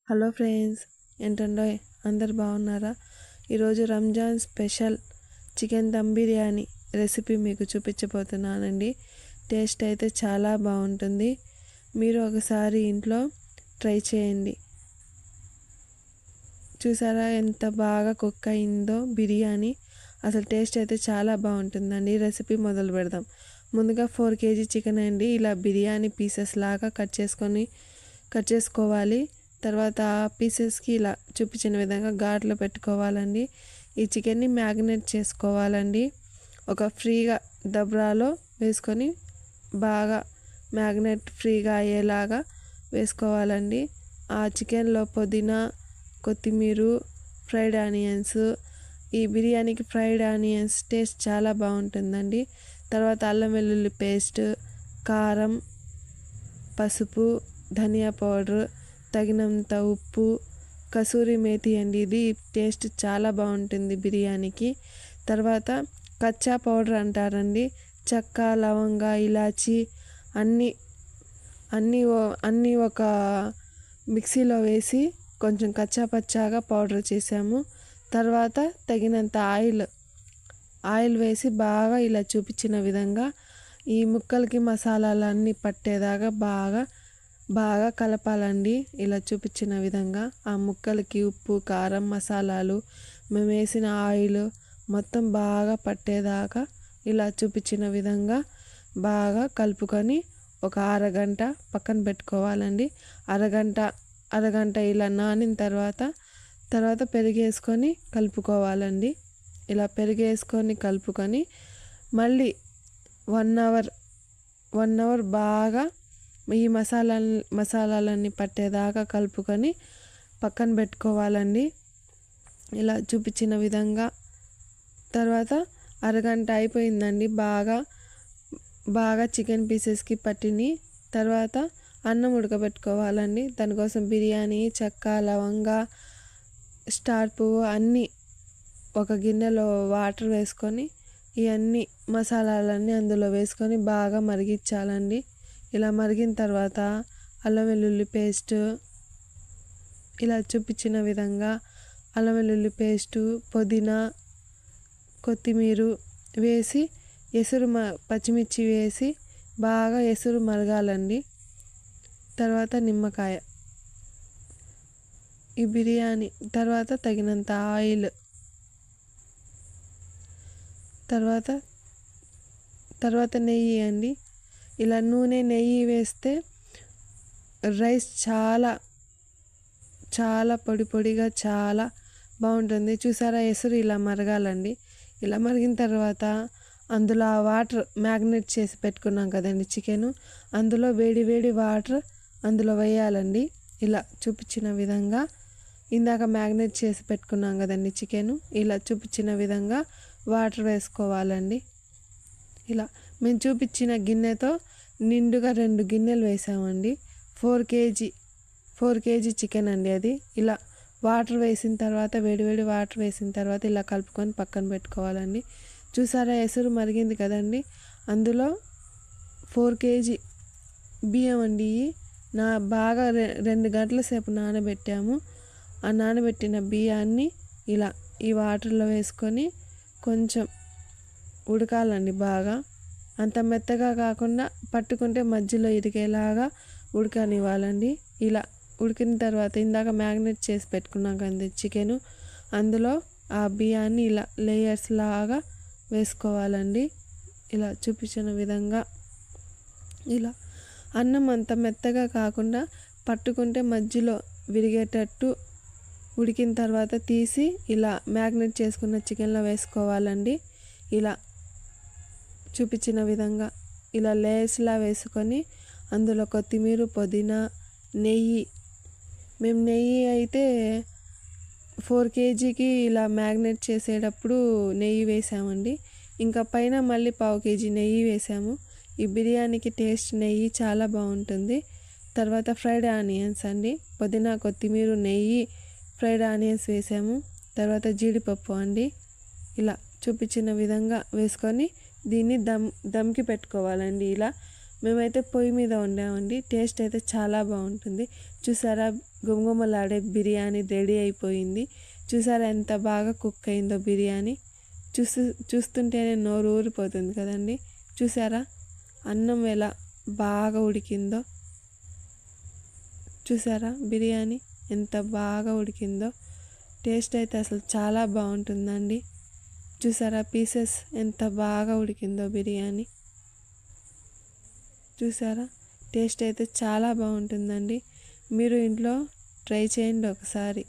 Hello friends, ఏంటండో అందరు బాగున్నారా? ఈరోజు Ramzan special chicken dum biryani recipe మీకు చూపించబోతున్నానండి. టేస్ట్ అయితే చాలా బాగుంటుంది. మీరు ఒకసారి ఇంట్లో ట్రై చేయండి. చూసారా ఎంత బాగా కుక్ అయిందో బిర్యానీ. అసలు టేస్ట్ అయితే చాలా బాగుంటుందండి. రెసిపీ మొదలు పెడదాం. ముందుగా 4 kg చికెన్ అండి ఇలా బిర్యానీ పీసెస్ లాగా కట్ చేసుకోవాలి. తర్వాత పీసెస్కి ఇలా చూపించిన విధంగా ఘాట్లు పెట్టుకోవాలండి. ఈ చికెన్ని మ్యాగ్నేట్ చేసుకోవాలండి. ఒక ఫ్రీగా దబ్రాలో వేసుకొని బాగా మ్యాగ్నేట్ ఫ్రీగా అయ్యేలాగా వేసుకోవాలండి. ఆ చికెన్లో పుదీనా, కొత్తిమీర, ఫ్రైడ్ ఆనియన్స్, ఈ బిర్యానీకి ఫ్రైడ్ ఆనియన్స్ టేస్ట్ చాలా బాగుంటుందండి. తర్వాత అల్లం వెల్లుల్లి పేస్ట్, కారం, పసుపు, ధనియా పౌడర్, తగినంత ఉప్పు, కసూరి మేతి అండి. ఇది టేస్ట్ చాలా బాగుంటుంది బిర్యానీకి. తర్వాత కచ్చా పౌడర్ అంటారండి. చెక్క, లవంగా, ఇలాచి అన్నీ ఒక మిక్సీలో వేసి కొంచెం కచ్చా పచ్చాగా పౌడర్ చేసాము. తర్వాత తగినంత ఆయిల్ వేసి బాగా ఇలా చూపించిన విధంగా ఈ ముక్కలకి మసాలాలన్నీ పట్టేదాకా బాగా కలపాలండి. ఇలా చూపించిన విధంగా ఆ ముక్కలకి ఉప్పు, కారం, మసాలాలు, మేము వేసిన ఆయిల్ మొత్తం బాగా పట్టేదాకా ఇలా చూపించిన విధంగా బాగా కలుపుకొని ఒక అరగంట పక్కన పెట్టుకోవాలండి. అరగంట ఇలా నానిన తర్వాత పెరిగేసుకొని కలుపుకోవాలండి. ఇలా పెరిగేసుకొని కలుపుకొని మళ్ళీ 1 అవర్ బాగా ఈ మసాలాలన్నీ పట్టేదాకా కలుపుకొని పక్కన పెట్టుకోవాలండి. ఇలా చూపించిన విధంగా తర్వాత అరగంట అయిపోయిందండి. బాగా చికెన్ పీసెస్కి పట్టిని. తర్వాత అన్నం ఉడకబెట్టుకోవాలండి. దానికోసం బిర్యానీ, చెక్క, లవంగా, స్టార్ పువ్వు అన్నీ ఒక గిన్నెలో వాటర్ వేసుకొని ఇవన్నీ మసాలాలన్నీ అందులో వేసుకొని బాగా మరిగించాలండి. ఇలా మరిగిన తర్వాత అల్లం వెల్లుల్లి పేస్ట్, ఇలా చూపించిన విధంగా అల్లం వెల్లుల్లి పేస్టు, పుదీనా, కొత్తిమీర వేసి పచ్చిమిర్చి వేసి బాగా ఎసురు మరగాలండి. తర్వాత నిమ్మకాయ, ఈ బిర్యానీ తర్వాత తగినంత ఆయిల్, తర్వాత నెయ్యి అండి. ఇలా నెయ్యి వేస్తే రైస్ చాలా పొడిగా చాలా బాగుంటుంది. చూసారా, ఎసురు ఇలా మరగాలండి. ఇలా మరిగిన తర్వాత అందులో ఆ వాటర్ మ్యాగ్నేట్ చేసి పెట్టుకున్నాం కదండి చికెను, అందులో వేడి వాటర్ అందులో వేయాలండి. ఇలా చూపించిన విధంగా ఇందాక మ్యాగ్నేట్ చేసి పెట్టుకున్నాం కదండి చికెను, ఇలా చూపించిన విధంగా వాటర్ వేసుకోవాలండి. ఇలా మేము చూపించిన గిన్నెతో నిండుగా 2 గిన్నెలు వేసామండి. 4 kg చికెన్ అండి అది. ఇలా వాటర్ వేసిన తర్వాత వేడి వాటర్ వేసిన తర్వాత ఇలా కలుపుకొని పక్కన పెట్టుకోవాలండి. చూసారా, ఎసురు మరిగింది కదండి. అందులో 4 kg బియ్యం అండి. బాగా 2 గంటల సేపు నానబెట్టాము. ఆ నానబెట్టిన బియ్యాన్ని ఇలా ఈ వాటర్లో వేసుకొని కొంచెం ఉడకాలండి. బాగా అంత మెత్తగా కాకుండా పట్టుకుంటే మధ్యలో ఇరిగేలాగా ఉడకనివ్వాలండి. ఇలా ఉడికిన తర్వాత ఇందాక మ్యాగ్నేట్ చేసి పెట్టుకున్నాం కదా చికెను, అందులో ఆ బియ్యాన్ని ఇలా లేయర్స్ లాగా వేసుకోవాలండి. ఇలా చూపించిన విధంగా ఇలా అన్నం అంత మెత్తగా కాకుండా పట్టుకుంటే మధ్యలో విరిగేటట్టు ఉడికిన తర్వాత తీసి ఇలా మ్యాగ్నేట్ చేసుకున్న చికెన్లో వేసుకోవాలండి. ఇలా చూపించిన విధంగా ఇలా లేయర్స్లా వేసుకొని అందులో కొత్తిమీర, పుదీనా, నెయ్యి, మేము నెయ్యి అయితే 4 kgకి ఇలా మ్యాగ్నేట్ చేసేటప్పుడు నెయ్యి వేసామండి. ఇంకా పైన మళ్ళీ 1/2 kg నెయ్యి వేసాము. ఈ బిర్యానీకి టేస్ట్ నెయ్యి చాలా బాగుంటుంది. తర్వాత ఫ్రైడ్ ఆనియన్స్ అండి. పుదీనా, కొత్తిమీర, నెయ్యి, ఫ్రైడ్ ఆనియన్స్ వేసాము. తర్వాత జీడిపప్పు అండి. ఇలా చూపించిన విధంగా వేసుకొని దీన్ని దమ్కి పెట్టుకోవాలండి. ఇలా మేమైతే పొయ్యి మీద వండామండి. టేస్ట్ అయితే చాలా బాగుంటుంది. చూసారా గుమగుమలాడే బిర్యానీ రెడీ అయిపోయింది. చూసారా ఎంత బాగా కుక్ అయిందో బిర్యానీ. చూస్తుంటేనే నోరు ఊరిపోతుంది కదండి. చూసారా అన్నం ఎలా బాగా ఉడికిందో. చూసారా బిర్యానీ ఎంత బాగా ఉడికిందో. టేస్ట్ అయితే అసలు చాలా బాగుంటుందండి. చూసారా పీసెస్ ఎంత బాగా ఉడికిందో బిర్యానీ. చూసారా టేస్ట్ అయితే చాలా బాగుంటుందండి. మీరు ఇంట్లో ట్రై చేయండి ఒకసారి.